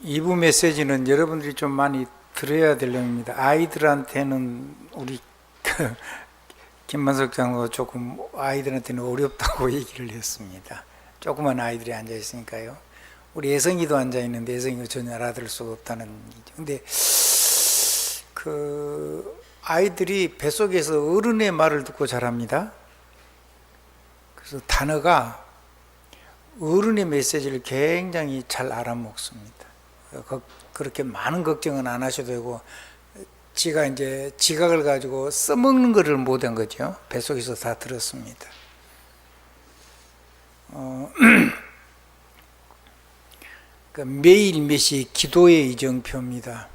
2부 메시지는 여러분들이 좀 많이 들어야 될 내용입니다. 아이들한테는 우리 김만석 장로가 조금 아이들한테는 어렵다고 얘기를 했습니다. 조그만 아이들이 앉아 있으니까요. 우리 애성이도 앉아 있는데 애성이가 전혀 알아들을 수가 없다는 얘기죠. 근데 아이들이 뱃속에서 어른의 말을 듣고 자랍니다. 그래서 단어가 어른의 메시지를 굉장히 잘 알아먹습니다. 그렇게 많은 걱정은 안 하셔도 되고, 지가 이제 지각을 가지고 써먹는 것을 못한 거죠. 뱃속에서 다 들었습니다. 매일 몇시 기도의 이정표입니다.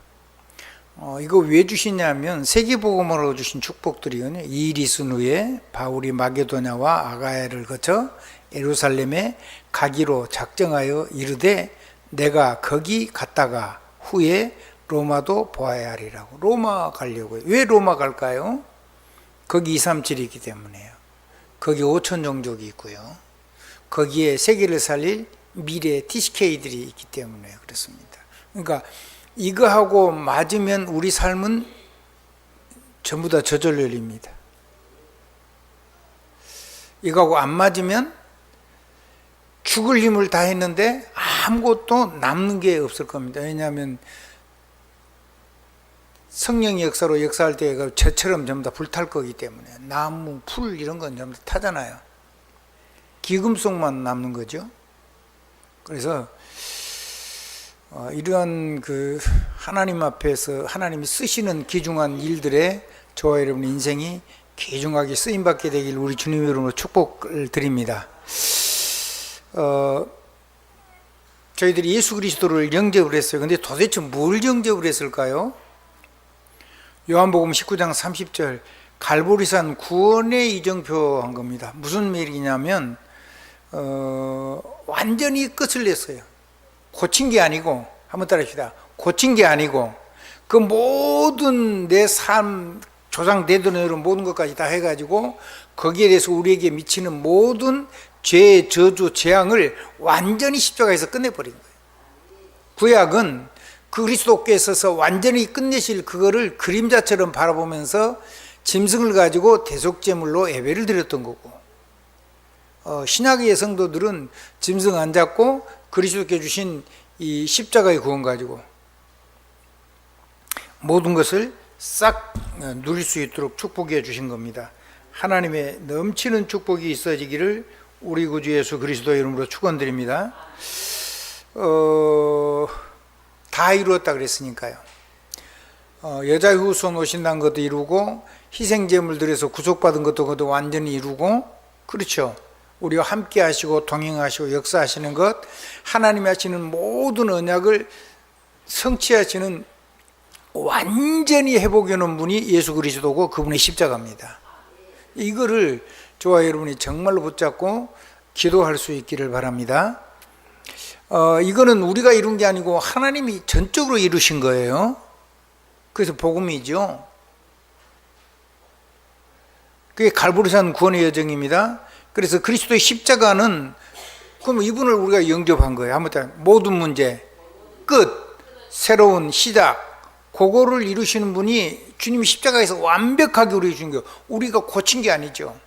이거 왜 주시냐면 세계복음으로 주신 축복들이거든요. 이 일이 있은 후에 바울이 마게도냐와 아가야를 거쳐 예루살렘에 가기로 작정하여 이르되 내가 거기 갔다가 후에 로마도 보아야 하리라고. 로마 가려고요. 왜 로마 갈까요? 거기 237이기 때문에요. 거기 5천 종족이 있고요. 거기에 세계를 살릴 미래 TCK들이 있기 때문에 그렇습니다. 그러니까 이거하고 맞으면 우리 삶은 전부 다 저절렬입니다. 이거하고 안 맞으면 죽을 힘을 다 했는데 아무것도 남는 게 없을 겁니다. 왜냐하면 성령의 역사로 역사할 때 저처럼 전부 다 불탈 거기 때문에. 나무, 풀 이런 건 전부 다 타잖아요. 기금속만 남는 거죠. 그래서 이러한 하나님 앞에서 하나님이 쓰시는 귀중한 일들에 저와 여러분의 인생이 귀중하게 쓰임받게 되길 우리 주님 이름으로 축복을 드립니다. 저희들이 예수 그리스도를 영접을 했어요. 근데 도대체 뭘 영접을 했을까요? 요한복음 19장 30절 갈보리산 구원의 이정표 한 겁니다. 무슨 얘기냐면 완전히 끝을 냈어요. 고친 게 아니고, 한번 따라합시다. 고친 게 아니고 그 모든 내 삶 조상 대대로 모든 것까지 다 해가지고 거기에 대해서 우리에게 미치는 모든 죄, 저주, 재앙을 완전히 십자가에서 끝내버린 거예요. 구약은 그리스도께 있어서 완전히 끝내실 그거를 그림자처럼 바라보면서 짐승을 가지고 대속제물로 예배를 드렸던 거고, 신약의 성도들은 짐승 안 잡고 그리스도께 주신 이 십자가의 구원 가지고 모든 것을 싹 누릴 수 있도록 축복해 주신 겁니다. 하나님의 넘치는 축복이 있어지기를 우리 구주 예수 그리스도 이름으로 축원드립니다. 다 이루었다 그랬으니까요. 여자의 후손 오신다는 것도 이루고, 희생제물 들여서 구속받은 것도 완전히 이루고, 그렇죠. 우리와 함께 하시고 동행하시고 역사하시는 것, 하나님이 하시는 모든 언약을 성취하시는 완전히 회복해 놓은 분이 예수 그리스도고 그분의 십자가입니다. 이거를 저와 여러분이 정말로 붙잡고 기도할 수 있기를 바랍니다. 이거는 우리가 이룬 게 아니고 하나님이 전적으로 이루신 거예요. 그래서 복음이죠. 그게 갈보리산 구원의 여정입니다. 그래서 그리스도의 십자가는, 그럼 이분을 우리가 영접한 거예요. 아무튼 모든 문제 끝, 새로운 시작, 그거를 이루시는 분이 주님이 십자가에서 완벽하게 우리 주신 거예요. 우리가 고친 게 아니죠.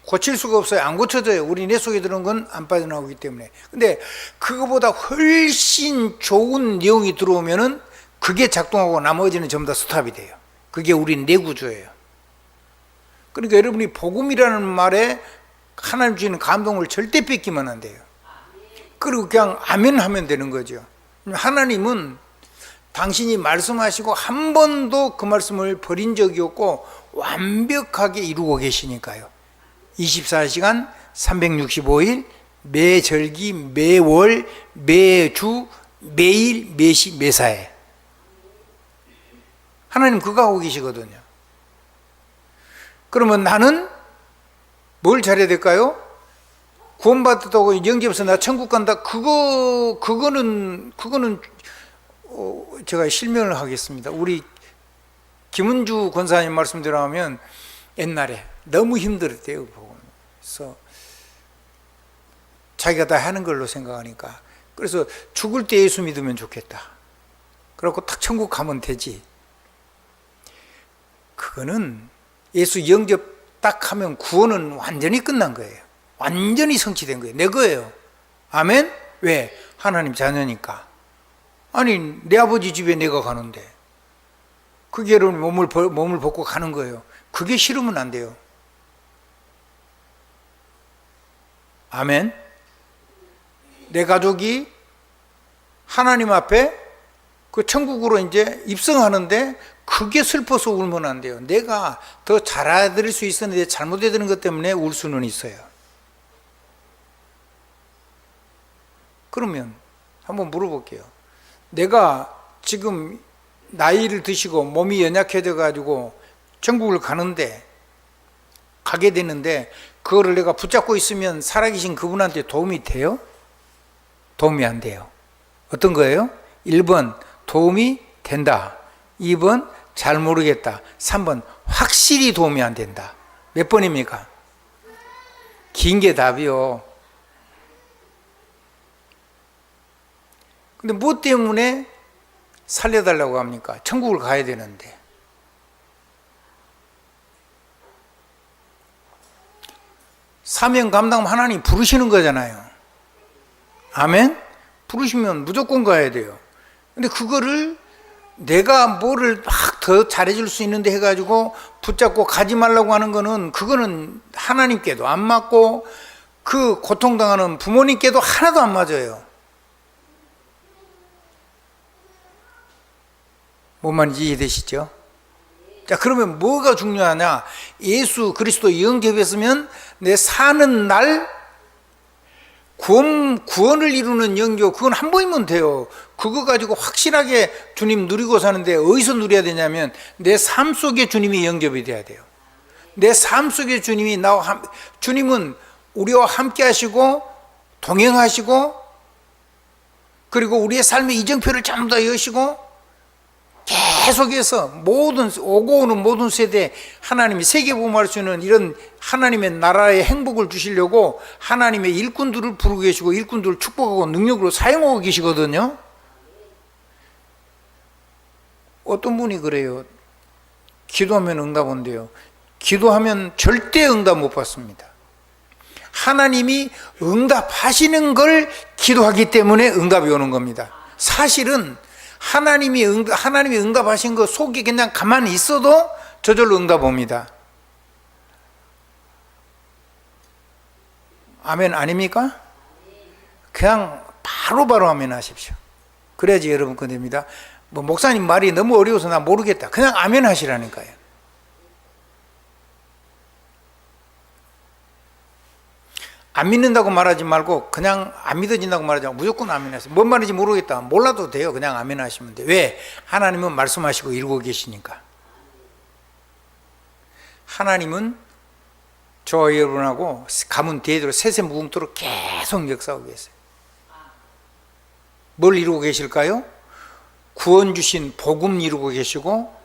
고칠 수가 없어요. 안 고쳐져요. 우리 내 속에 들은 건 안 빠져나오기 때문에. 근데 그거보다 훨씬 좋은 내용이 들어오면은 그게 작동하고 나머지는 전부 다 스탑이 돼요. 그게 우리 내 구조예요. 그러니까 여러분이 복음이라는 말에 하나님 주시는 감동을 절대 뺏기면 안 돼요. 그리고 그냥 아멘 하면 되는 거죠. 하나님은 당신이 말씀하시고 한 번도 그 말씀을 버린 적이 없고 완벽하게 이루고 계시니까요. 24시간 365일 매절기 매월 매주 매일 매시 매사에 하나님 그거 하고 계시거든요. 그러면 나는 뭘 잘해야 될까요? 구원받았다고 영접해서 나 천국 간다. 그거는 제가 실명을 하겠습니다. 우리 김은주 권사님 말씀대로 하면 옛날에 너무 힘들었대요. 그래서 자기가 다 하는 걸로 생각하니까 그래서 죽을 때 예수 믿으면 좋겠다. 그래갖고 딱 천국 가면 되지. 그거는 예수 영접 딱 하면 구원은 완전히 끝난 거예요. 완전히 성취된 거예요. 내 거예요. 아멘? 왜? 하나님 자녀니까. 아니, 내 아버지 집에 내가 가는데 그 길을 몸을 벗고 가는 거예요. 그게 싫으면 안 돼요. 아멘? 내 가족이 하나님 앞에 그 천국으로 이제 입성하는데 그게 슬퍼서 울면 안 돼요. 내가 더 잘 알아들을 수 있었는데 잘못되는 것 때문에 울 수는 있어요. 그러면 한번 물어볼게요. 내가 지금 나이를 드시고 몸이 연약해져 가지고 천국을 가게 되는데 그거를 내가 붙잡고 있으면 살아계신 그분한테 도움이 돼요? 도움이 안 돼요. 어떤 거예요? 1번 도움이 된다. 2번 잘 모르겠다. 3번 확실히 도움이 안 된다. 몇 번입니까? 긴 게 답이요. 근데 뭐 때문에 살려달라고 합니까? 천국을 가야 되는데. 사명 감당 하나님 부르시는 거잖아요. 아멘? 부르시면 무조건 가야 돼요. 근데 그거를 내가 뭐를 막 더 잘해줄 수 있는데 해가지고 붙잡고 가지 말라고 하는 거는 그거는 하나님께도 안 맞고 그 고통당하는 부모님께도 하나도 안 맞아요. 뭔 말인지 이해되시죠? 자, 그러면 뭐가 중요하냐? 예수 그리스도 영접했으면 내 사는 날 구원을 이루는 영접, 그건 한 번이면 돼요. 그거 가지고 확실하게 주님 누리고 사는데 어디서 누려야 되냐면 내 삶 속에 주님이 영접이 돼야 돼요. 내 삶 속에 주님은 우리와 함께 하시고 동행하시고 그리고 우리의 삶의 이정표를 전부 다 여시고 계속해서 오고 오는 모든 세대에 하나님이 세계복음할 수 있는 이런 하나님의 나라의 행복을 주시려고 하나님의 일꾼들을 부르고 계시고 일꾼들을 축복하고 능력으로 사용하고 계시거든요. 어떤 분이 그래요. 기도하면 응답 온대요. 기도하면 절대 응답 못 받습니다. 하나님이 응답하시는 걸 기도하기 때문에 응답이 오는 겁니다. 사실은 하나님이 응답하신 거 속에 그냥 가만히 있어도 저절로 응답 옵니다. 아멘 아닙니까? 그냥 바로바로 아멘 하십시오. 그래야지 여러분 그 됩니다. 뭐 목사님 말이 너무 어려워서 나 모르겠다. 그냥 아멘 하시라니까요. 안 믿는다고 말하지 말고 그냥 안 믿어진다고 말하지 말고 무조건 아멘 하세요. 뭔 말인지 모르겠다. 몰라도 돼요. 그냥 아멘 하시면 돼요. 왜? 하나님은 말씀하시고 이루고 계시니까. 하나님은 저와 여러분하고 가문 대대로 세세 무궁토록 계속 역사하고 계세요. 뭘 이루고 계실까요? 구원 주신 복음 이루고 계시고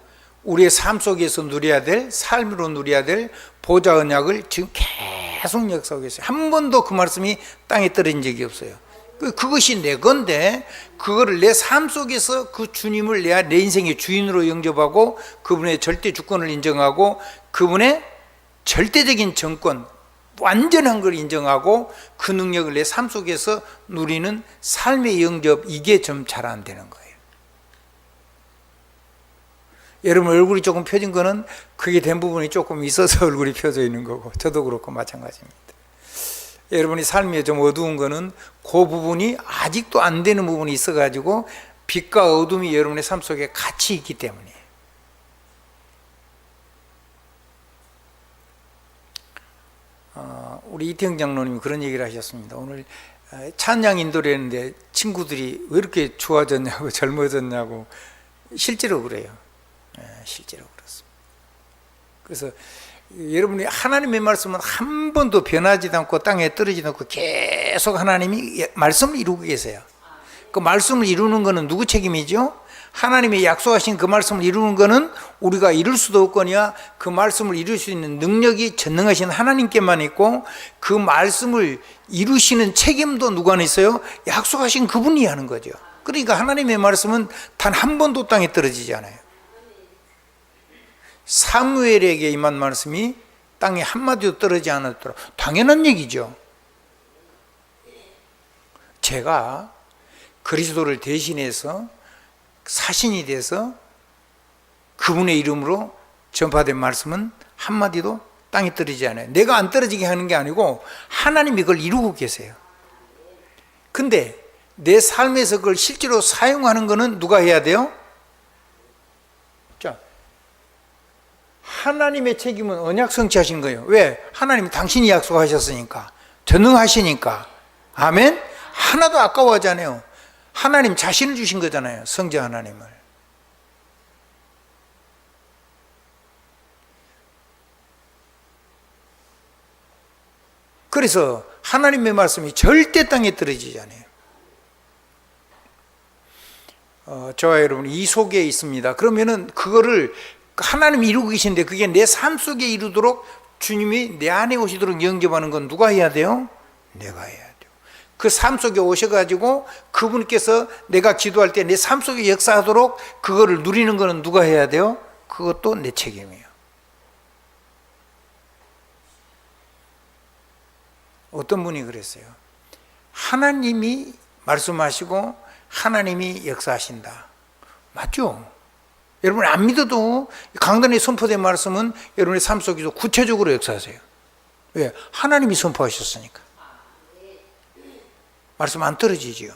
우리의 삶 속에서 누려야 될 삶으로 누려야 될 보좌 언약을 지금 계속 역사하고 계세요. 한 번도 그 말씀이 땅에 떨어진 적이 없어요. 그것이 내 건데 그거를 내 삶 속에서 그 주님을 내 인생의 주인으로 영접하고 그분의 절대 주권을 인정하고 그분의 절대적인 정권 완전한 걸 인정하고 그 능력을 내 삶 속에서 누리는 삶의 영접, 이게 좀 잘 안 되는 거예요. 여러분 얼굴이 조금 펴진 거는 그게 된 부분이 조금 있어서 얼굴이 펴져 있는 거고 저도 그렇고 마찬가지입니다. 여러분이 삶에 좀 어두운 거는 그 부분이 아직도 안 되는 부분이 있어가지고 빛과 어둠이 여러분의 삶 속에 같이 있기 때문이에요. 우리 이태영 장로님이 그런 얘기를 하셨습니다. 오늘 찬양 인도를 했는데 친구들이 왜 이렇게 좋아졌냐고 젊어졌냐고. 실제로 그래요. 실제로 그렇습니다. 그래서 여러분이 하나님의 말씀은 한 번도 변하지도 않고 땅에 떨어지지 않고 계속 하나님이 말씀을 이루고 계세요. 그 말씀을 이루는 것은 누구 책임이죠? 하나님이 약속하신 그 말씀을 이루는 것은 우리가 이룰 수도 없거니와 그 말씀을 이룰 수 있는 능력이 전능하신 하나님께만 있고, 그 말씀을 이루시는 책임도 누가 있어요? 약속하신 그분이 하는 거죠. 그러니까 하나님의 말씀은 단 한 번도 땅에 떨어지지 않아요. 사무엘에게 임한 말씀이 땅에 한마디도 떨어지지 않았더라. 당연한 얘기죠. 제가 그리스도를 대신해서 사신이 돼서 그분의 이름으로 전파된 말씀은 한마디도 땅에 떨어지지 않아요. 내가 안 떨어지게 하는 게 아니고 하나님이 그걸 이루고 계세요. 근데 내 삶에서 그걸 실제로 사용하는 거는 누가 해야 돼요? 자, 하나님의 책임은 언약 성취하신 거예요. 왜? 하나님이 당신이 약속하셨으니까, 전능하시니까. 아멘? 하나도 아까워하지 않아요. 하나님 자신을 주신 거잖아요. 성자 하나님을. 그래서 하나님의 말씀이 절대 땅에 떨어지지 않아요. 저와 여러분 이 속에 있습니다. 그러면은 그거를 하나님이 이루고 계신데 그게 내 삶 속에 이루도록 주님이 내 안에 오시도록 영접하는 건 누가 해야 돼요? 내가 해야 돼요. 그 삶 속에 오셔가지고 그분께서 내가 기도할 때 내 삶 속에 역사하도록 그거를 누리는 거는 누가 해야 돼요? 그것도 내 책임이에요. 어떤 분이 그랬어요. 하나님이 말씀하시고 하나님이 역사하신다. 맞죠? 여러분 안 믿어도 강단에 선포된 말씀은 여러분의 삶 속에서 구체적으로 역사하세요. 왜? 하나님이 선포하셨으니까. 말씀 안 떨어지지요.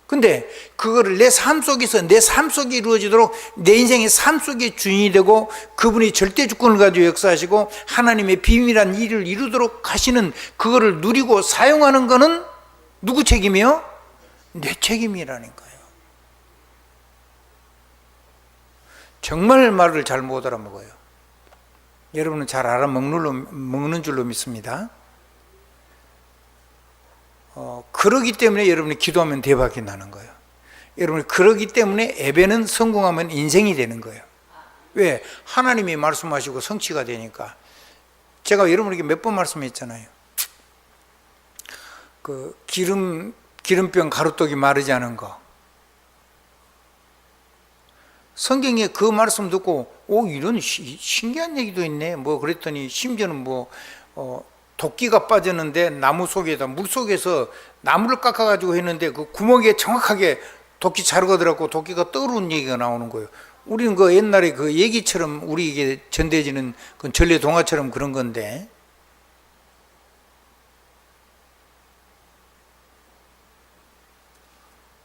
근데 그거를 내 삶 속에서 내 삶 속에 이루어지도록 내 인생의 삶 속에 주인이 되고 그분이 절대 주권을 가지고 역사하시고 하나님의 비밀한 일을 이루도록 하시는 그거를 누리고 사용하는 거는 누구 책임이요? 내 책임이라니까요. 정말 말을 잘 못 알아먹어요. 여러분은 잘 알아먹는 줄로 믿습니다. 그러기 때문에 여러분이 기도하면 대박이 나는 거예요. 여러분이 그러기 때문에 예배는 성공하면 인생이 되는 거예요. 왜? 하나님이 말씀하시고 성취가 되니까. 제가 여러분에게 몇 번 말씀했잖아요. 그 기름병 가루떡이 마르지 않은 거. 성경에 그 말씀 듣고 이런 신기한 얘기도 있네. 뭐 그랬더니 심지어는 도끼가 빠졌는데 나무 속에다 물 속에서 나무를 깎아가지고 했는데 그 구멍에 정확하게 도끼 자루가 들어갔고 도끼가 떠오르는 얘기가 나오는 거예요. 우리는 그 옛날에 그 얘기처럼 우리에게 전해지는 그 전래 동화처럼 그런 건데,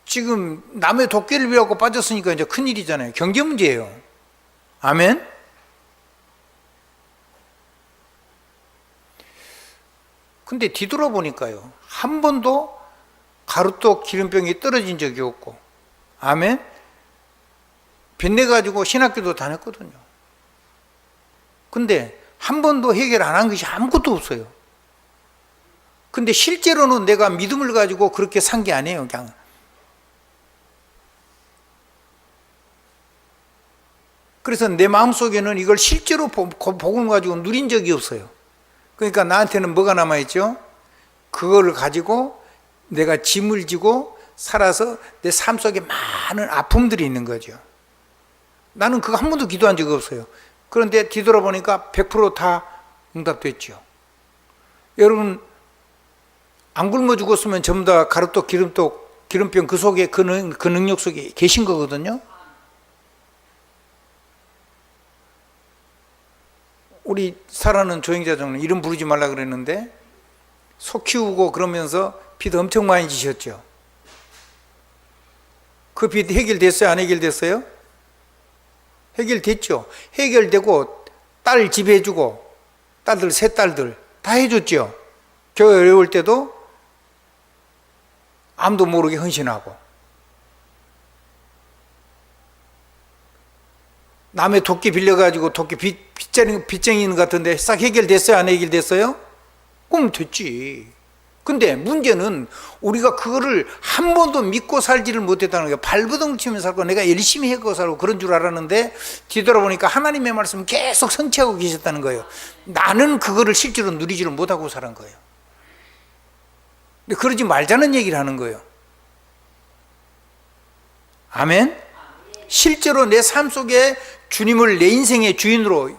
지금 남의 도끼를 빌려갖고 빠졌으니까 이제 큰일이잖아요. 경제 문제예요. 아멘? 근데 뒤돌아보니까요, 한 번도 가루떡 기름병이 떨어진 적이 없고, 아멘? 빚내가지고 신학교도 다녔거든요. 근데 한 번도 해결 안 한 것이 아무것도 없어요. 근데 실제로는 내가 믿음을 가지고 그렇게 산 게 아니에요, 그냥. 그래서 내 마음속에는 이걸 실제로 복음을 가지고 누린 적이 없어요. 그러니까 나한테는 뭐가 남아있죠? 그거를 가지고 내가 짐을 지고 살아서 내 삶 속에 많은 아픔들이 있는 거죠. 나는 그거 한 번도 기도한 적이 없어요. 그런데 뒤돌아보니까 100%다 응답됐죠. 여러분 안 굶어 죽었으면 전부 다 가루떡, 기름병 그 속에 그 능력 속에 계신 거거든요. 우리 사랑하는 조행자정은 이름 부르지 말라 그랬는데 소 키우고 그러면서 빚 엄청 많이 지셨죠. 그 빚 해결됐어요? 안 해결됐어요? 해결됐죠. 해결되고 딸 집 해주고 딸들 세 딸들 다 해줬죠. 교회 어려울 때도 아무도 모르게 헌신하고, 남의 도끼 빌려가지고 도끼 빚쟁이는 같은데 싹 해결됐어요? 안 해결됐어요? 그럼 됐지. 근데 문제는 우리가 그거를 한 번도 믿고 살지를 못했다는 거예요. 발버둥 치며 살고 내가 열심히 해고 살고 그런 줄 알았는데 뒤돌아보니까 하나님의 말씀을 계속 성취하고 계셨다는 거예요. 나는 그거를 실제로 누리지를 못하고 살은 거예요. 근데 그러지 말자는 얘기를 하는 거예요. 아멘? 실제로 내 삶 속에 주님을 내 인생의 주인으로,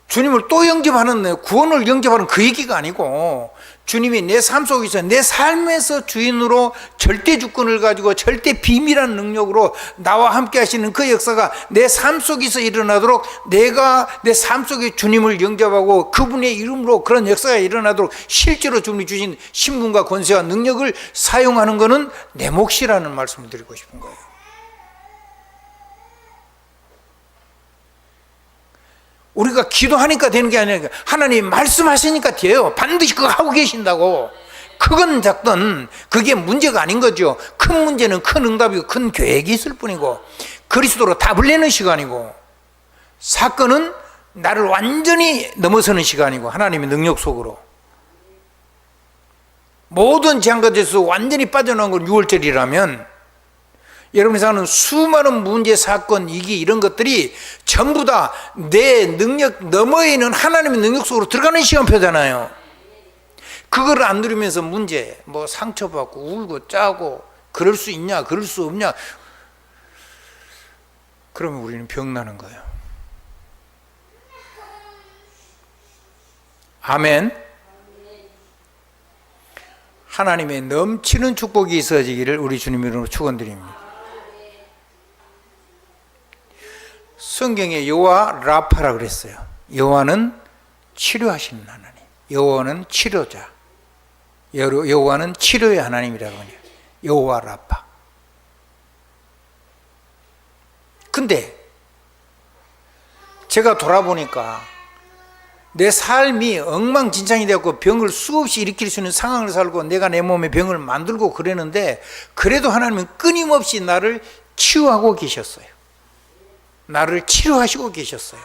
주님을 또 영접하는, 구원을 영접하는 그 얘기가 아니고 주님이 내 삶 속에서, 내 삶에서 주인으로 절대 주권을 가지고 절대 비밀한 능력으로 나와 함께 하시는 그 역사가 내 삶 속에서 일어나도록, 내가 내 삶 속에 주님을 영접하고 그분의 이름으로 그런 역사가 일어나도록 실제로 주님이 주신 신분과 권세와 능력을 사용하는 것은 내 몫이라는 말씀을 드리고 싶은 거예요. 우리가 기도하니까 되는 게 아니라 하나님 말씀하시니까 돼요. 반드시 그거 하고 계신다고. 크건 작든 그게 문제가 아닌 거죠. 큰 문제는 큰 응답이고 큰 계획이 있을 뿐이고, 그리스도로 답을 내는 시간이고, 사건은 나를 완전히 넘어서는 시간이고, 하나님의 능력 속으로 모든 재앙가에서 완전히 빠져나온 건 6월절이라면 여러분이 사는 수많은 문제, 사건, 위기 이런 것들이 전부 다 내 능력 너머에 있는 하나님의 능력 속으로 들어가는 시간표잖아요. 그걸 안 누리면서 문제, 뭐 상처받고 울고 짜고 그럴 수 있냐 그럴 수 없냐, 그러면 우리는 병나는 거예요. 아멘. 하나님의 넘치는 축복이 있어지기를 우리 주님 이름으로 축원드립니다. 성경에 여호와 라파라 그랬어요. 여호와는 치료하시는 하나님, 여호와는 치료자, 여호와는 치료의 하나님이라고 해요. 여호와 라파. 근데 제가 돌아보니까 내 삶이 엉망진창이 되었고 병을 수없이 일으킬 수 있는 상황을 살고 내가 내 몸에 병을 만들고 그랬는데, 그래도 하나님은 끊임없이 나를 치유하고 계셨어요. 나를 치료하시고 계셨어요.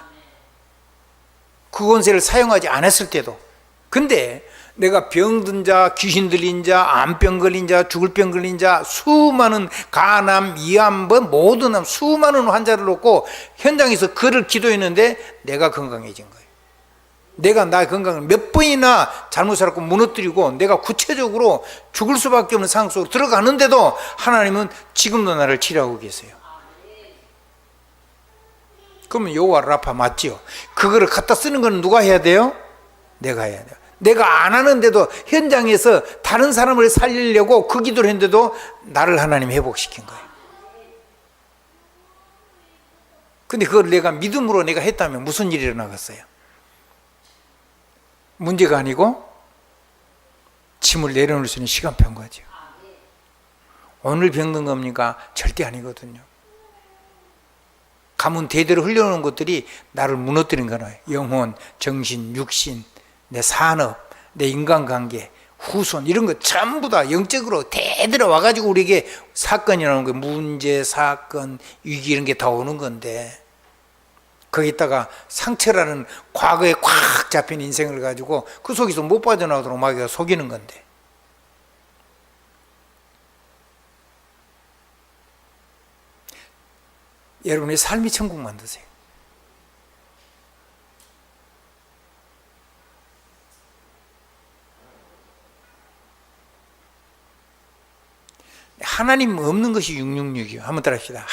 그 권세를 사용하지 않았을 때도. 근데 내가 병든 자, 귀신 들린 자, 암병 걸린 자, 죽을 병 걸린 자, 수많은 간암, 이암, 모든 수많은 환자를 놓고 현장에서 그를 기도했는데 내가 건강해진 거예요. 내가 나의 건강을 몇 번이나 잘못 살았고 무너뜨리고 내가 구체적으로 죽을 수밖에 없는 상황 속으로 들어가는데도 하나님은 지금도 나를 치료하고 계세요. 그러면 여호와 라파 맞지요? 그거를 갖다 쓰는 건 누가 해야 돼요? 내가 해야 돼요. 내가 안 하는데도 현장에서 다른 사람을 살리려고 그 기도를 했는데도 나를 하나님 회복시킨 거예요. 근데 그걸 내가 믿음으로 내가 했다면 무슨 일이 일어나겠어요? 문제가 아니고 짐을 내려놓을 수 있는 시간표인 거죠. 오늘 병든 겁니까? 절대 아니거든요. 가문 대대로 흘려오는 것들이 나를 무너뜨린 거예요. 영혼, 정신, 육신, 내 산업, 내 인간관계, 후손 이런 거 전부 다 영적으로 대대로 와가지고 우리에게 사건이라는 거, 문제, 사건, 위기 이런 게 다 오는 건데, 거기다가 상처라는 과거에 꽉 잡힌 인생을 가지고 그 속에서 못 빠져나오도록 마귀가 속이는 건데, 여러분의 삶이 천국 만드세요. 하나님 없는 것이 666이에요. 한번 따라합시다.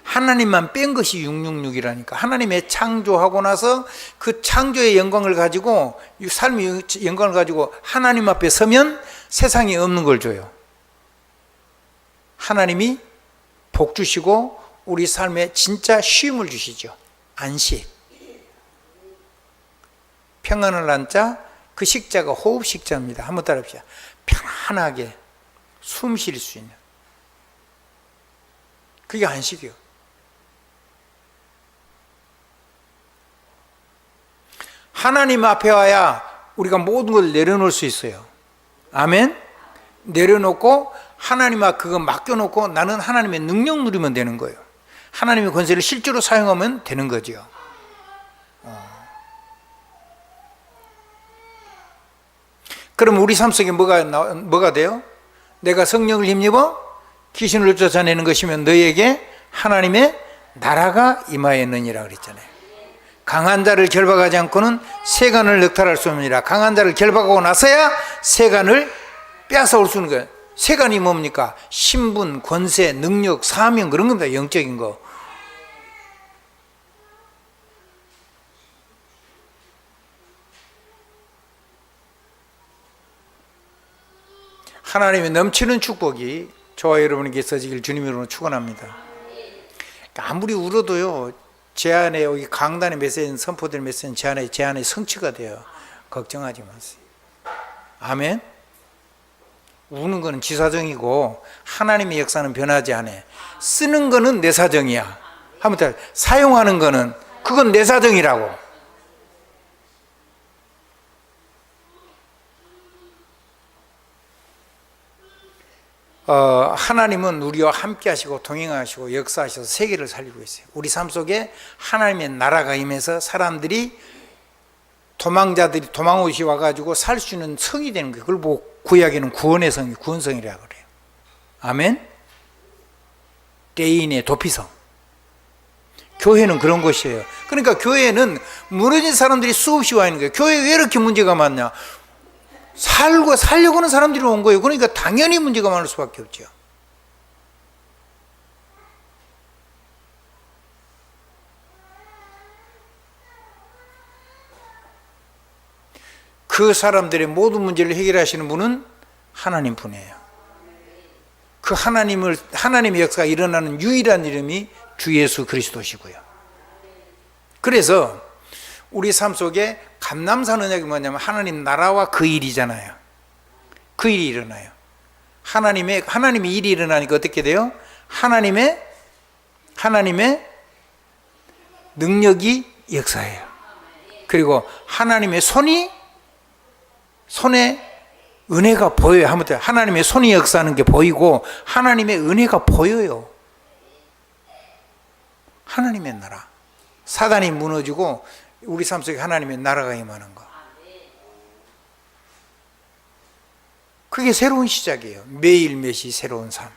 하나님만 뺀 것이 666이라니까. 하나님의 창조하고 나서 그 창조의 영광을 가지고, 삶의 영광을 가지고 하나님 앞에 서면 세상에 없는 걸 줘요. 하나님이 복 주시고 우리 삶에 진짜 쉼을 주시죠. 안식. 평안을 한자, 그 식자가 호흡 식자입니다. 한번 따라합시다. 편안하게 숨 쉴 수 있는, 그게 안식이요. 하나님 앞에 와야 우리가 모든 걸 내려놓을 수 있어요. 아멘. 내려놓고 하나님 앞에 그거 맡겨놓고 나는 하나님의 능력 누리면 되는 거예요. 하나님의 권세를 실제로 사용하면 되는 거죠. 그럼 우리 삶 속에 뭐가 돼요? 내가 성령을 힘입어 귀신을 쫓아내는 것이면 너에게 하나님의 나라가 임하였느니라 그랬잖아요. 강한 자를 결박하지 않고는 세간을 넉탈할 수 없느니라. 강한 자를 결박하고 나서야 세간을 빼앗아올 수 있는 거예요. 세간이 뭡니까? 신분, 권세, 능력, 사명 그런 겁니다. 영적인 거. 하나님의 넘치는 축복이 저와 여러분에게 있어지길 주님으로 축원합니다. 아무리 울어도요, 제 안에 여기 강단의 메시지는 선포될 메시지는 제 안에 성취가 돼요. 걱정하지 마세요. 아멘. 우는 거는 지 사정이고 하나님의 역사는 변하지 않아. 쓰는 거는 내 사정이야. 하면 사용하는 거는 그건 내 사정이라고. 하나님은 우리와 함께 하시고 동행하시고 역사하셔서 세계를 살리고 있어요. 우리 삶 속에 하나님의 나라가 임해서 사람들이 도망자들이 도망옷이 와가지고 살 수 있는 성이 되는 거예요. 그걸 보고 구약에는 구원의 성이 구원성이라고 그래요. 아멘. 대인의 도피성. 교회는 그런 것이에요. 그러니까 교회는 무너진 사람들이 수없이 와 있는 거예요. 교회에 왜 이렇게 문제가 많냐? 살려고 하는 사람들이 온 거예요. 그러니까 당연히 문제가 많을 수밖에 없죠. 그 사람들의 모든 문제를 해결하시는 분은 하나님 분이에요. 그 하나님의 역사가 일어나는 유일한 이름이 주 예수 그리스도시고요. 그래서 우리 삶 속에 감람산 언약이 뭐냐면 하나님 나라와 그 일이잖아요. 그 일이 일어나요. 하나님의 일이 일어나니까 어떻게 돼요? 하나님의 능력이 역사해요. 그리고 하나님의 손에 은혜가 보여요. 하나님의 손이 역사하는 게 보이고 하나님의 은혜가 보여요. 하나님의 나라. 사단이 무너지고 우리 삶 속에 하나님의 나라가 임하는 거. 그게 새로운 시작이에요. 매일매시 새로운 삶.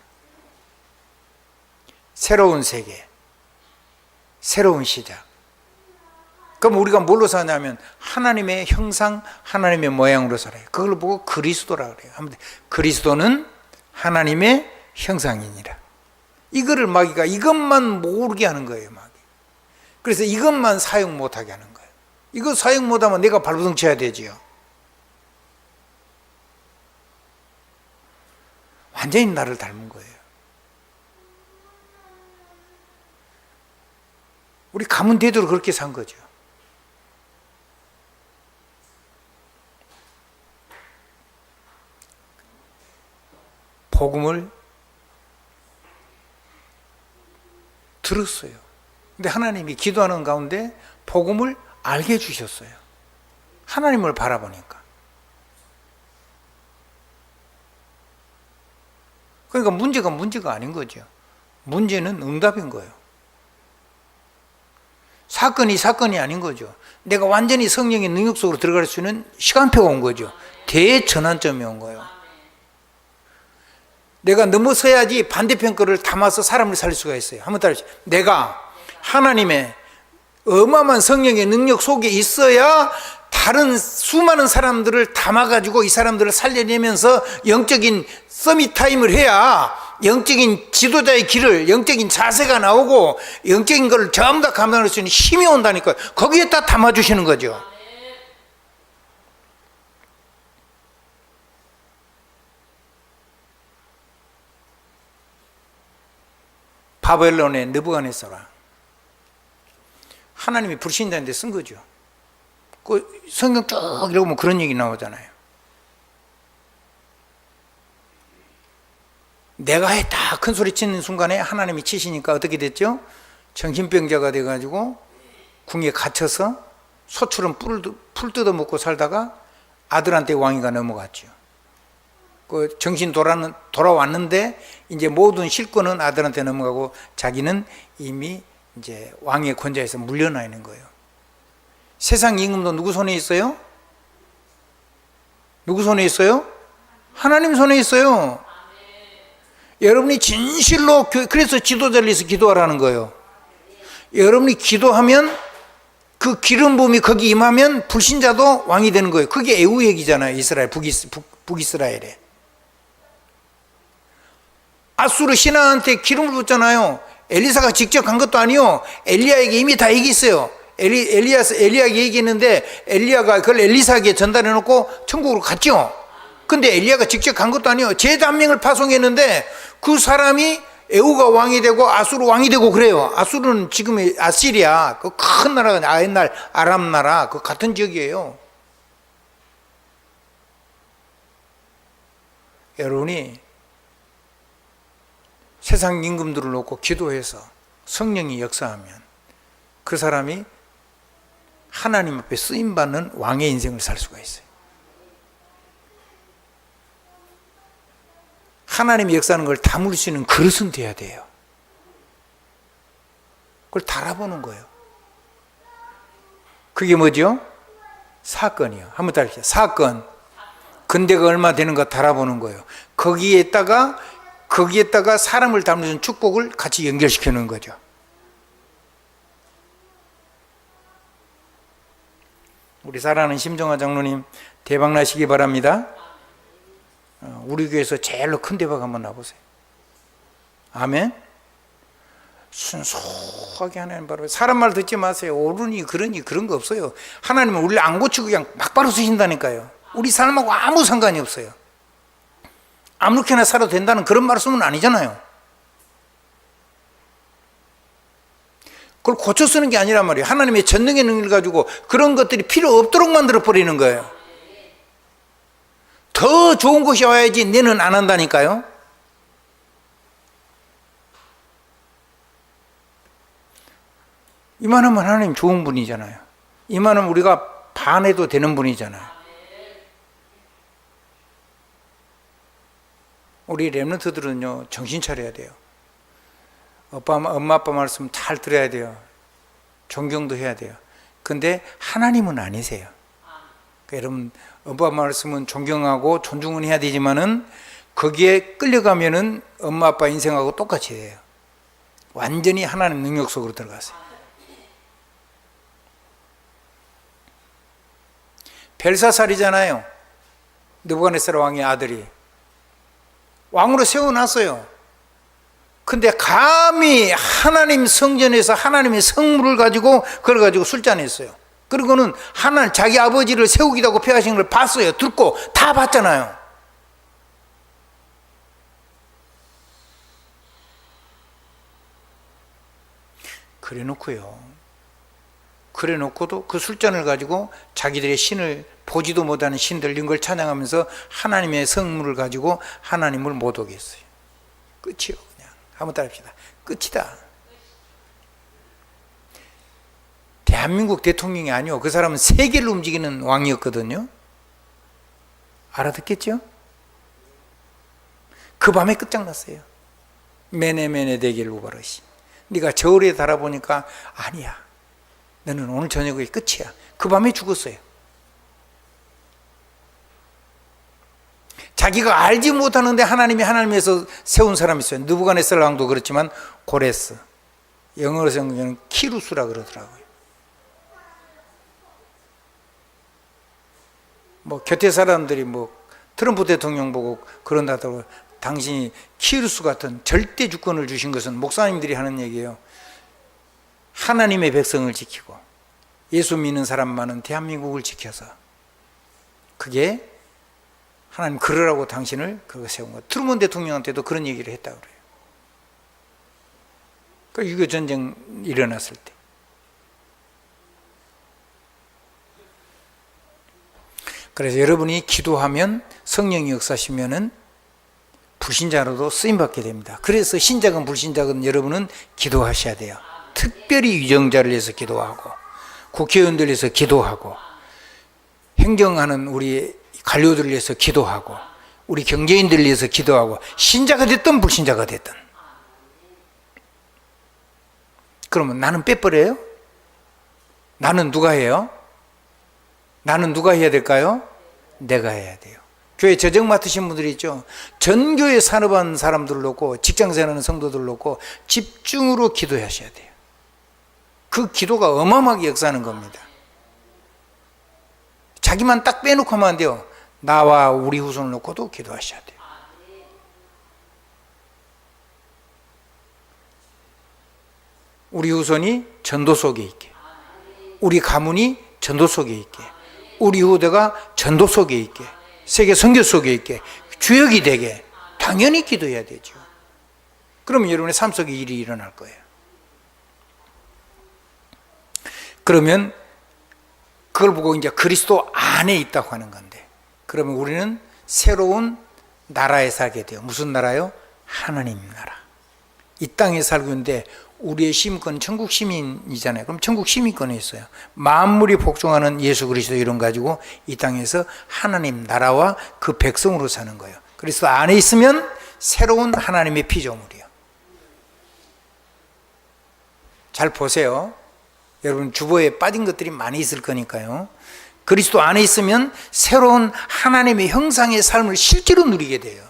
새로운 세계. 새로운 시작. 그럼 우리가 뭘로 사냐면 하나님의 형상, 하나님의 모양으로 살아요. 그걸 보고 그리스도라 그래요. 그리스도는 하나님의 형상이니라. 이거를 마귀가 이것만 모르게 하는 거예요. 마귀. 그래서 이것만 사용 못하게 하는 거예요. 이거 사용 못하면 내가 발버둥 쳐야 되지요. 완전히 나를 닮은 거예요. 우리 가문 대대로 그렇게 산 거죠. 복음을 들었어요. 근데 하나님이 기도하는 가운데 복음을 알게 해주셨어요. 하나님을 바라보니까. 그러니까 문제가 아닌 거죠. 문제는 응답인 거예요. 사건이 아닌 거죠. 내가 완전히 성령의 능력 속으로 들어갈 수 있는 시간표가 온 거죠. 대전환점이 온 거예요. 내가 넘어서야지 반대편 거를 담아서 사람을 살릴 수가 있어요. 한번 따라해주세요. 내가 하나님의 어마어마한 성령의 능력 속에 있어야 다른 수많은 사람들을 담아가지고 이 사람들을 살려내면서 영적인 서밋 타임을 해야 영적인 지도자의 길을, 영적인 자세가 나오고 영적인 걸 전부 다 감당할 수 있는 힘이 온다니까요. 거기에 다 담아주시는 거죠. 바벨론의 느부갓네살아, 하나님이 불신자인데 쓴 거죠. 그 성경 쭉 읽으면 그런 얘기 나오잖아요. 내가 했다 큰 소리 치는 순간에 하나님이 치시니까 어떻게 됐죠? 정신병자가 돼가지고 궁에 갇혀서 소처럼 풀 뜯어먹고 살다가 아들한테 왕위가 넘어갔죠. 그 정신 돌아왔는데 이제 모든 실권은 아들한테 넘어가고 자기는 이미 이제 왕의 권좌에서 물려나 있는 거예요. 세상 임금도 누구 손에 있어요? 누구 손에 있어요? 하나님 손에 있어요. 여러분이 진실로, 그래서 지도자를 위해서 기도하라는 거예요. 여러분이 기도하면 그 기름 부음이 거기 임하면 불신자도 왕이 되는 거예요. 그게 애우 얘기잖아요. 이스라엘, 북이스라엘에. 아수르 신하한테 기름을 붓잖아요. 엘리사가 직접 간 것도 아니요. 엘리야에게 이미 다 얘기했어요. 엘리야에게 얘기했는데 엘리야가 그걸 엘리사에게 전달해 놓고 천국으로 갔죠. 근데 엘리야가 직접 간 것도 아니요. 제단명을 파송했는데 그 사람이 에우가 왕이 되고 아수르 왕이 되고 그래요. 아수르는 지금의 아시리아, 그 큰 나라가 옛날 아람 나라 그 같은 지역이에요. 여러분이 세상 임금들을 놓고 기도해서 성령이 역사하면 그 사람이 하나님 앞에 쓰임받는 왕의 인생을 살 수가 있어요. 하나님이 역사하는 걸 담을 수 있는 그릇은 돼야 돼요. 그걸 달아보는 거예요. 그게 뭐죠? 사건이요. 한번 따라해보세요. 사건. 근대가 얼마 되는가 달아보는 거예요. 거기에다가 사람을 담을 수 있는 축복을 같이 연결시켜 놓은 거죠. 우리 사랑하는 심정화 장로님 대박 나시기 바랍니다. 우리 교회에서 제일로 큰 대박 한번 나보세요. 아멘. 순수하게 하나님 바로 사람 말 듣지 마세요. 옳으니 그러니 그런 거 없어요. 하나님은 우리를 안 고치고 그냥 막바로 쓰신다니까요. 우리 삶하고 아무 상관이 없어요. 아무렇게나 살아도 된다는 그런 말씀은 아니잖아요. 그걸 고쳐 쓰는 게 아니란 말이에요. 하나님의 전능의 능력을 가지고 그런 것들이 필요 없도록 만들어 버리는 거예요. 더 좋은 것이 와야지 내는 안 한다니까요. 이만하면 하나님 좋은 분이잖아요. 이만하면 우리가 반해도 되는 분이잖아요. 우리 렘넌트들은요 정신 차려야 돼요. 엄마 아빠 말씀 잘 들어야 돼요. 존경도 해야 돼요. 근데 하나님은 아니세요. 그러니까 여러분 엄마 말씀은 존경하고 존중은 해야 되지만은 거기에 끌려가면은 엄마 아빠 인생하고 똑같이 해요. 완전히 하나님 능력 속으로 들어갔어요. 벨사살이잖아요. 느부갓네살 왕의 아들이 왕으로 세워놨어요. 근데 감히 하나님 성전에서 하나님의 성물을 가지고 그걸 가지고 술잔했어요. 그리고는 하나님 자기 아버지를 세우기도 하고 폐하신 걸 봤어요. 듣고 다 봤잖아요. 그래놓고도 그 술잔을 가지고 자기들의 신을 보지도 못하는 신들 이런 걸 찬양하면서 하나님의 성물을 가지고 하나님을 못 오게 했어요. 끝이요. 그냥 한번 따라합시다. 끝이다. 대한민국 대통령이 아니요. 그 사람은 세계를 움직이는 왕이었거든요. 알아듣겠죠? 그 밤에 끝장났어요. 메네메네 대길 우바르시. 네가 저울에 달아보니까 아니야. 너는 오늘 저녁에 끝이야. 그 밤에 죽었어요. 자기가 알지 못하는데 하나님에서 세운 사람이 있어요. 느부갓네살 왕도 그렇지만 고레스. 영어로 성경은 키루스라 그러더라고요. 곁에 사람들이 트럼프 대통령 보고 그런다고 당신이 키루스 같은 절대 주권을 주신 것은 목사님들이 하는 얘기예요. 하나님의 백성을 지키고 예수 믿는 사람 많은 대한민국을 지켜서 그게 하나님 그러라고 당신을 그거 세운 거. 트루먼 대통령한테도 그런 얘기를 했다고 그래요. 그 6.25 전쟁 일어났을 때. 그래서 여러분이 기도하면 성령이 역사시면은 불신자로도 쓰임받게 됩니다. 그래서 신자건 불신자건 여러분은 기도하셔야 돼요. 특별히 위정자를 위해서 기도하고 국회의원들 위해서 기도하고 행정하는 우리 관료들을 위해서 기도하고 우리 경제인들을 위해서 기도하고 신자가 됐든 불신자가 됐든. 그러면 나는 빼버려요? 나는 누가 해요? 나는 누가 해야 될까요? 내가 해야 돼요. 교회 재정 맡으신 분들이 있죠. 전교회 산업한 사람들을 놓고 직장생활하는 성도들을 놓고 집중으로 기도하셔야 돼요. 그 기도가 어마어마하게 역사하는 겁니다. 자기만 딱 빼놓고 하면 안 돼요. 나와 우리 후손을 놓고도 기도하셔야 돼요. 우리 후손이 전도 속에 있게, 우리 가문이 전도 속에 있게, 우리 후대가 전도 속에 있게, 세계 선교 속에 있게, 주역이 되게 당연히 기도해야 되죠. 그러면 여러분의 삶 속에 일이 일어날 거예요. 그러면 그걸 보고 이제 그리스도 안에 있다고 하는 건데, 그러면 우리는 새로운 나라에 살게 돼요. 무슨 나라요? 하나님 나라. 이 땅에 살고 있는데 우리의 시민권은 천국 시민이잖아요. 그럼 천국 시민권이 있어요. 만물이 복종하는 예수 그리스도 이름 가지고 이 땅에서 하나님 나라와 그 백성으로 사는 거예요. 그리스도 안에 있으면 새로운 하나님의 피조물이에요. 잘 보세요. 여러분 주보에 빠진 것들이 많이 있을 거니까요. 그리스도 안에 있으면 새로운 하나님의 형상의 삶을 실제로 누리게 돼요.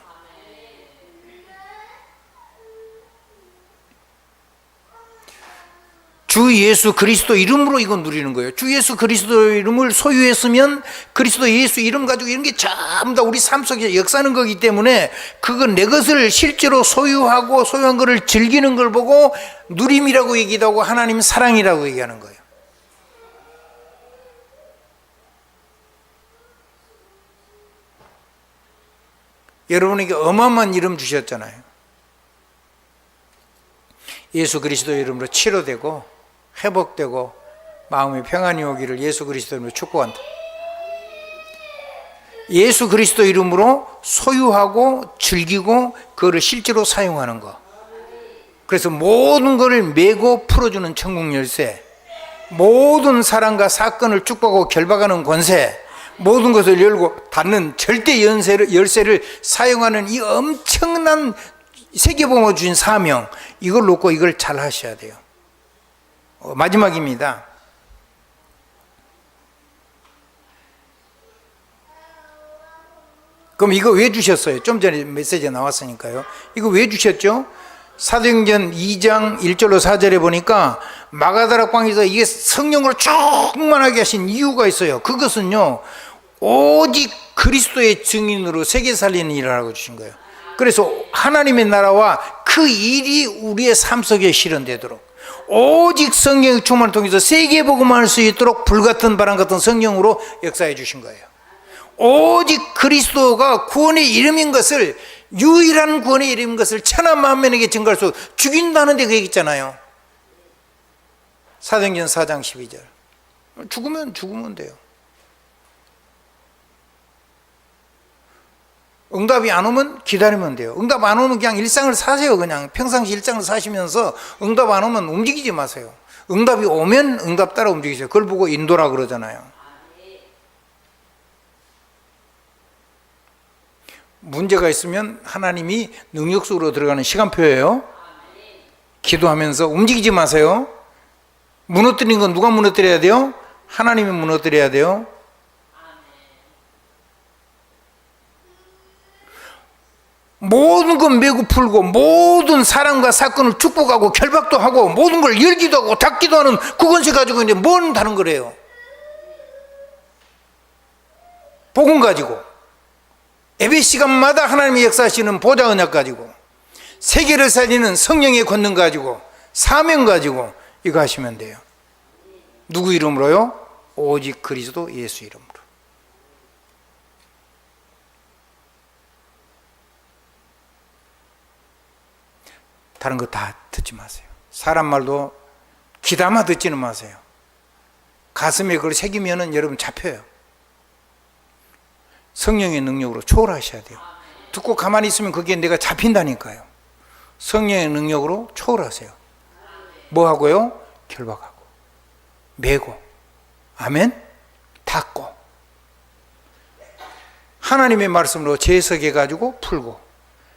주 예수 그리스도 이름으로 이건 누리는 거예요. 주 예수 그리스도 이름을 소유했으면 그리스도 예수 이름 가지고 이런 게 전부 다 우리 삶 속에 역사하는 거기 때문에 그건 내 것을 실제로 소유하고 소유한 것을 즐기는 걸 보고 누림이라고 얘기도 하고 하나님 사랑이라고 얘기하는 거예요. 여러분에게 어마어마한 이름 주셨잖아요. 예수 그리스도 이름으로 치료되고 회복되고 마음의 평안이 오기를 예수 그리스도 이름으로 축복한다. 예수 그리스도 이름으로 소유하고 즐기고 그거를 실제로 사용하는 거. 그래서 모든 것을 메고 풀어주는 천국 열쇠, 모든 사랑과 사건을 축복하고 결박하는 권세, 모든 것을 열고 닫는 절대 열쇠를 사용하는 이 엄청난 세계복음을 주신 사명, 이걸 놓고 이걸 잘 하셔야 돼요. 마지막입니다. 그럼 이거 왜 주셨어요? 좀 전에 메시지가 나왔으니까요. 이거 왜 주셨죠? 사도행전 2장 1절로 4절에 보니까 마가다락 방에서 이게 성령으로 충만하게 하신 이유가 있어요. 그것은요, 오직 그리스도의 증인으로 세계 살리는 일을 하고 주신 거예요. 그래서 하나님의 나라와 그 일이 우리의 삶 속에 실현되도록 오직 성령의 충만을 통해서 세계 복음을 할 수 있도록 불같은 바람 같은 성령으로 역사해 주신 거예요. 오직 그리스도가 구원의 이름인 것을, 유일한 구원의 이름인 것을 천하 만민에게 증거할 수 죽인다는 데 그 얘기 있잖아요. 사도행전 4장 12절. 죽으면 돼요. 응답이 안 오면 기다리면 돼요. 응답 안 오면 그냥 일상을 사세요. 그냥 평상시 일상을 사시면서 응답 안 오면 움직이지 마세요. 응답이 오면 응답 따라 움직이세요. 그걸 보고 인도라 그러잖아요. 문제가 있으면 하나님이 능력 속으로 들어가는 시간표예요. 기도하면서 움직이지 마세요. 무너뜨린 건 누가 무너뜨려야 돼요? 하나님이 무너뜨려야 돼요. 모든 건 메고 풀고 모든 사람과 사건을 축복하고 결박도 하고 모든 걸 열기도 하고 닫기도 하는 그 권세 가지고 이제 뭔 다른 거래요? 복음 가지고 예배 시간마다 하나님의 역사하시는 보좌 언약 가지고 세계를 살리는 성령의 권능 가지고 사명 가지고 이거 하시면 돼요. 누구 이름으로요? 오직 그리스도 예수 이름으로. 다른 거 다 듣지 마세요. 사람 말도 귀담아 듣지는 마세요. 가슴에 그걸 새기면은 여러분 잡혀요. 성령의 능력으로 초월하셔야 돼요. 듣고 가만히 있으면 그게 내가 잡힌다니까요. 성령의 능력으로 초월하세요. 뭐 하고요? 결박하고 메고, 아멘, 닫고 하나님의 말씀으로 재석해 가지고 풀고,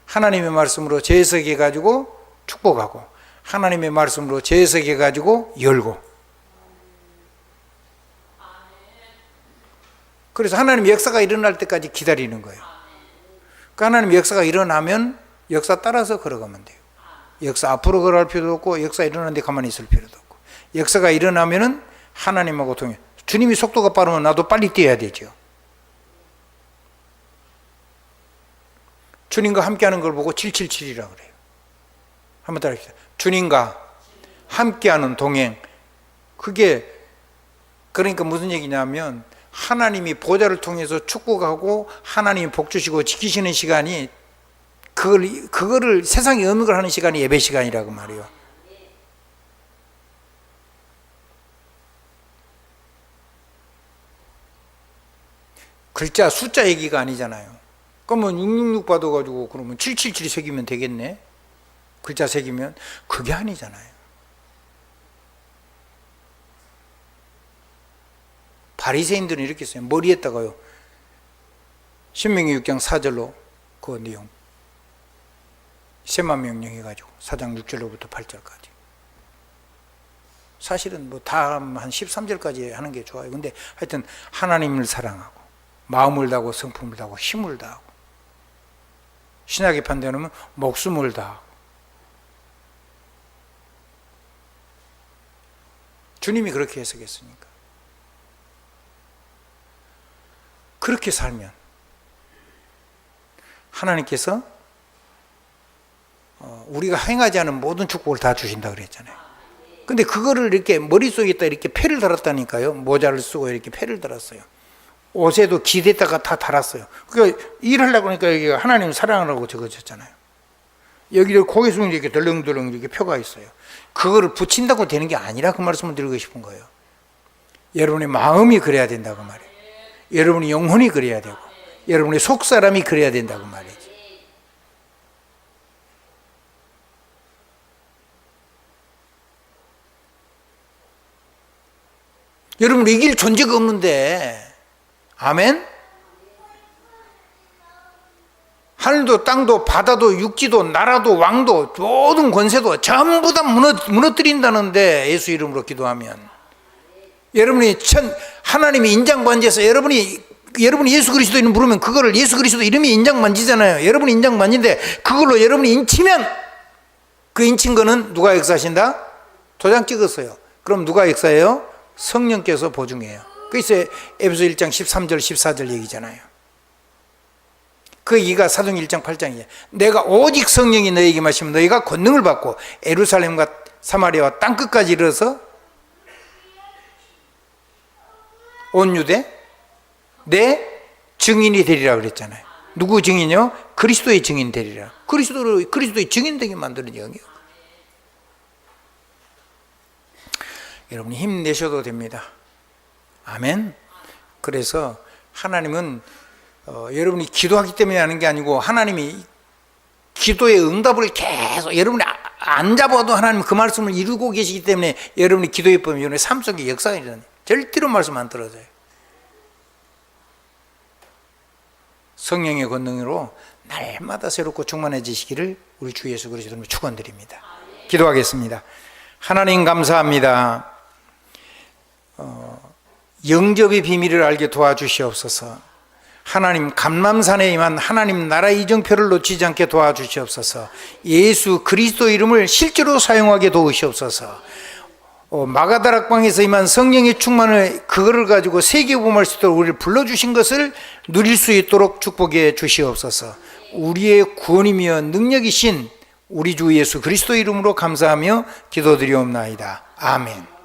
하나님의 말씀으로 재석해 가지고 축복하고, 하나님의 말씀으로 재석해 가지고 열고. 그래서 하나님의 역사가 일어날 때까지 기다리는 거예요. 그러니까 하나님의 역사가 일어나면 역사 따라서 걸어가면 돼요. 역사 앞으로 걸어갈 필요도 없고 역사 일어나는데 가만히 있을 필요도 없고, 역사가 일어나면은 하나님하고 동행. 주님이 속도가 빠르면 나도 빨리 뛰어야 되죠. 주님과 함께하는 걸 보고 777이라고 그래요. 한번 따라합시다. 주님과 함께하는 동행. 그게 그러니까 무슨 얘기냐면 하나님이 보좌를 통해서 축복하고 하나님이 복 주시고 지키시는 시간이 그거를 세상에 없는 걸 하는 시간이 예배 시간이라고 말이에요. 글자 숫자 얘기가 아니잖아요. 그러면 666 받아가지고 그러면 777 새기면 되겠네. 글자 새기면 그게 아니잖아요. 바리새인들은 이렇게 써요. 머리에다가요. 신명기 6장 4절로 그 내용 세만 명령 해가지고 4장 6절로부터 8절까지. 사실은 뭐 다음 한 13절까지 하는 게 좋아요. 근데 하여튼 하나님을 사랑하고 마음을 다하고 성품을 다하고 힘을 다하고, 신약의 판단하면 목숨을 다하고, 주님이 그렇게 해석했으니까 그렇게 살면 하나님께서 우리가 행하지 않은 모든 축복을 다 주신다 그랬잖아요. 근데 그거를 이렇게 머릿속에다 이렇게 패를 달았다니까요. 모자를 쓰고 이렇게 패를 달았어요. 옷에도 기대다가 다 달았어요. 그러니까 일하려고 하니까 여기 하나님 사랑하라고 적어졌잖아요. 여기를 고개 숙이면 이렇게 덜렁덜렁 이렇게 표가 있어요. 그거를 붙인다고 되는 게 아니라 그 말씀을 드리고 싶은 거예요. 여러분의 마음이 그래야 된다고 말이에요. 여러분의 영혼이 그래야 되고 여러분의 속사람이 그래야 된다고 말이지. 여러분 이길 존재가 없는데, 아멘? 하늘도 땅도 바다도 육지도 나라도 왕도 모든 권세도 전부 다 무너뜨린다는데, 예수 이름으로 기도하면 여러분이 하나님이 인장반지에서 여러분이 예수 그리스도 이름 부르면 그거를 예수 그리스도 이름이 인장반지잖아요. 여러분이 인장반지인데 그걸로 여러분이 인치면 그 인친 거는 누가 역사하신다? 도장 찍었어요. 그럼 누가 역사해요? 성령께서 보증해요. 그래서 에베소 1장 13절 14절 얘기잖아요. 그 얘기가 사도행 1장 8장이에요. 내가 오직 성령이 너에게 마시면 너희가 권능을 받고 예루살렘과 사마리아와 땅끝까지 이르러서 온 유대 내 증인이 되리라 그랬잖아요. 누구 증인이요? 그리스도의 증인 되리라. 그리스도의 증인 되게 만드는 영이에요. 여러분이 힘내셔도 됩니다. 아멘. 그래서 하나님은 여러분이 기도하기 때문에 하는 게 아니고, 하나님이 기도의 응답을 계속 여러분이 안 잡아도 하나님 그 말씀을 이루고 계시기 때문에 여러분이 기도해 보면 여러분의 삶 속에 역사가 일어나요. 절대로 말씀 안 떨어져요. 성령의 권능으로 날마다 새롭고 충만해지시기를 우리 주 예수 그리스도로 축원드립니다. 기도하겠습니다. 하나님 감사합니다. 영접의 비밀을 알게 도와주시옵소서. 하나님 감람산에 임한 하나님 나라 이정표를 놓치지 않게 도와주시옵소서. 예수 그리스도 이름을 실제로 사용하게 도우시옵소서. 마가다락방에서 임한 성령의 충만을 그거를 가지고 세계복음할 수 있도록 우리를 불러주신 것을 누릴 수 있도록 축복해 주시옵소서. 우리의 구원이며 능력이신 우리 주 예수 그리스도 이름으로 감사하며 기도드리옵나이다. 아멘.